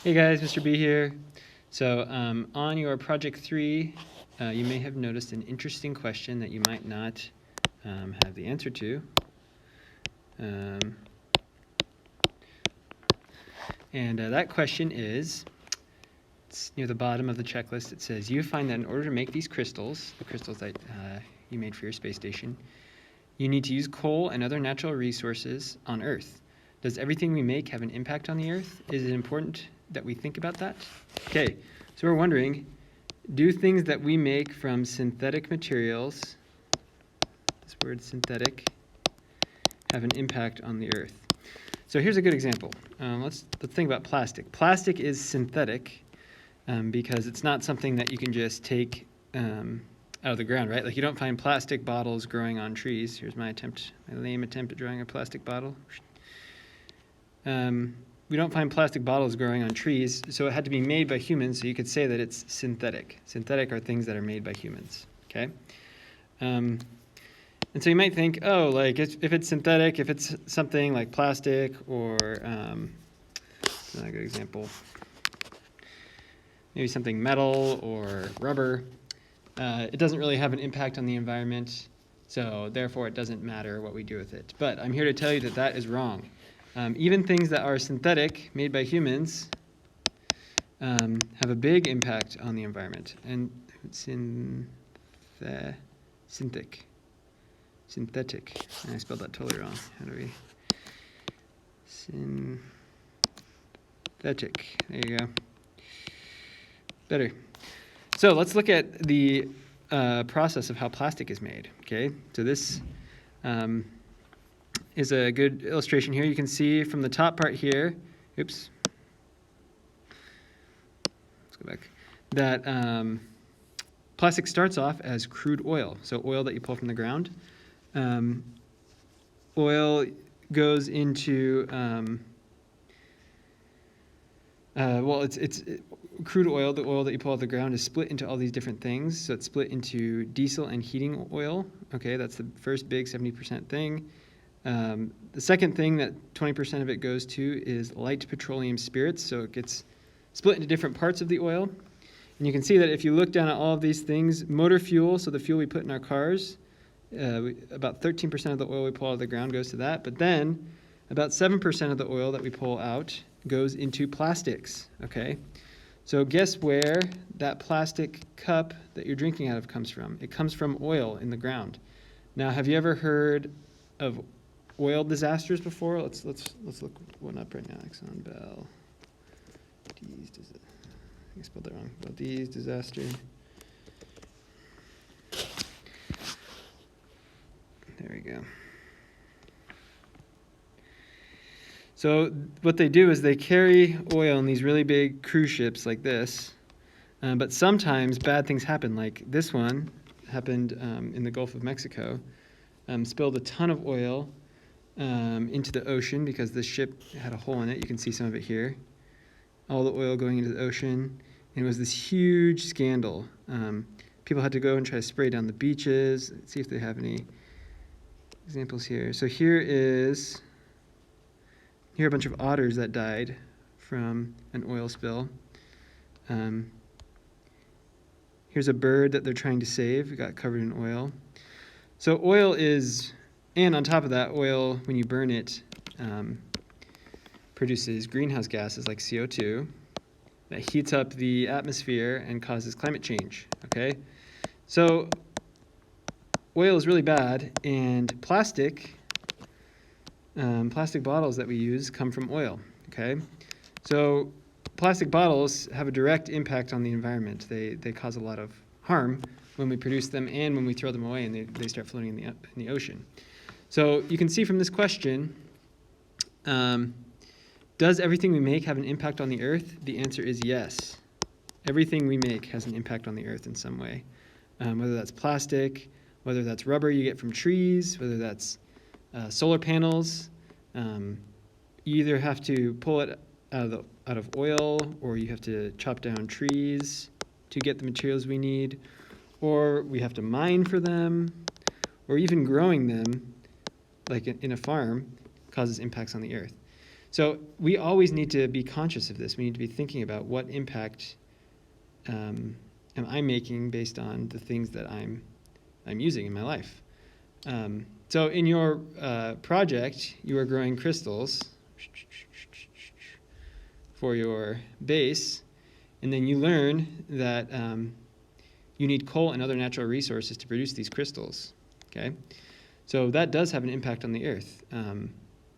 Hey guys, Mr. B here. So on your project 3, you may have noticed an interesting question that you might not have the answer to. That question is, it's near the bottom of the checklist. It says, you find that in order to make these crystals, the crystals that you made for your space station, you need to use coal and other natural resources on Earth. Does everything we make have an impact on the Earth? Is it important that we think about that? Okay, so we're wondering, do things that we make from synthetic materials, this word synthetic, have an impact on the Earth? So here's a good example. Let's think about plastic. Plastic is synthetic because it's not something that you can just take out of the ground, right? Like you don't find plastic bottles growing on trees. Here's my lame attempt at drawing a plastic bottle. We don't find plastic bottles growing on trees, so it had to be made by humans, so you could say that it's synthetic. Synthetic are things that are made by humans, okay? And so you might think, oh, like if it's synthetic, if it's something like plastic or, not a good example, maybe something metal or rubber, it doesn't really have an impact on the environment, so therefore it doesn't matter what we do with it. But I'm here to tell you that that is wrong. Even things that are synthetic, made by humans, have a big impact on the environment. And synthetic. I spelled that totally wrong. How do we? Synthetic. There you go. Better. So let's look at the process of how plastic is made. Okay. So this is a good illustration here. You can see from the top part here, oops, let's go back, that plastic starts off as crude oil, so oil that you pull from the ground. Oil goes into, it's crude oil, the oil that you pull out of the ground is split into all these different things. So it's split into diesel and heating oil. Okay, that's the first big 70% thing. The second thing that 20% of it goes to is light petroleum spirits, so it gets split into different parts of the oil. And you can see that if you look down at all of these things, motor fuel, so the fuel we put in our cars, about 13% of the oil we pull out of the ground goes to that, but then about 7% of the oil that we pull out goes into plastics, okay? So guess where that plastic cup that you're drinking out of comes from? It comes from oil in the ground. Now, have you ever heard of oil disasters before? Let's look one up right now. Exxon Valdez. I spelled that wrong. Valdez disaster. There we go. So what they do is they carry oil in these really big cruise ships like this, but sometimes bad things happen. Like this one happened in the Gulf of Mexico. Spilled a ton of oil into the ocean because the ship had a hole in it. You can see some of it here. All the oil going into the ocean. And it was this huge scandal. People had to go and try to spray down the beaches. Let's see if they have any examples here. So here are a bunch of otters that died from an oil spill. Here's a bird that they're trying to save. It got covered in oil. So oil is, and on top of that, oil, when you burn it, produces greenhouse gases like CO2 that heats up the atmosphere and causes climate change, okay? So oil is really bad, and plastic bottles that we use come from oil, okay? So plastic bottles have a direct impact on the environment. They cause a lot of harm when we produce them and when we throw them away and they start floating in the ocean. So you can see from this question, does everything we make have an impact on the earth? The answer is yes. Everything we make has an impact on the earth in some way, whether that's plastic, whether that's rubber you get from trees, whether that's solar panels. You either have to pull it out of oil, or you have to chop down trees to get the materials we need, or we have to mine for them, or even growing them, like in a farm, causes impacts on the earth. So we always need to be conscious of this. We need to be thinking about what impact am I making based on the things that I'm using in my life. So in your project, you are growing crystals for your base, and then you learn that you need coal and other natural resources to produce these crystals. Okay, so that does have an impact on the earth,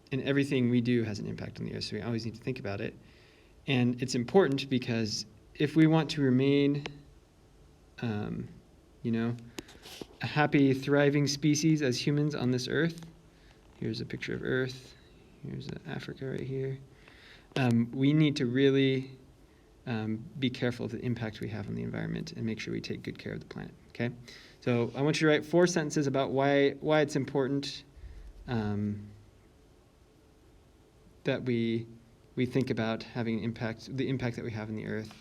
and everything we do has an impact on the earth. So we always need to think about it, and it's important because if we want to remain, a happy, thriving species as humans on this earth. Here's a picture of Earth. Here's Africa right here. We need to really be careful of the impact we have on the environment and make sure we take good care of the planet. Okay, so I want you to write 4 sentences about why it's important that we think about having an impact, the impact that we have on the earth,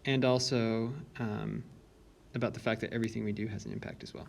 and also about the fact that everything we do has an impact as well.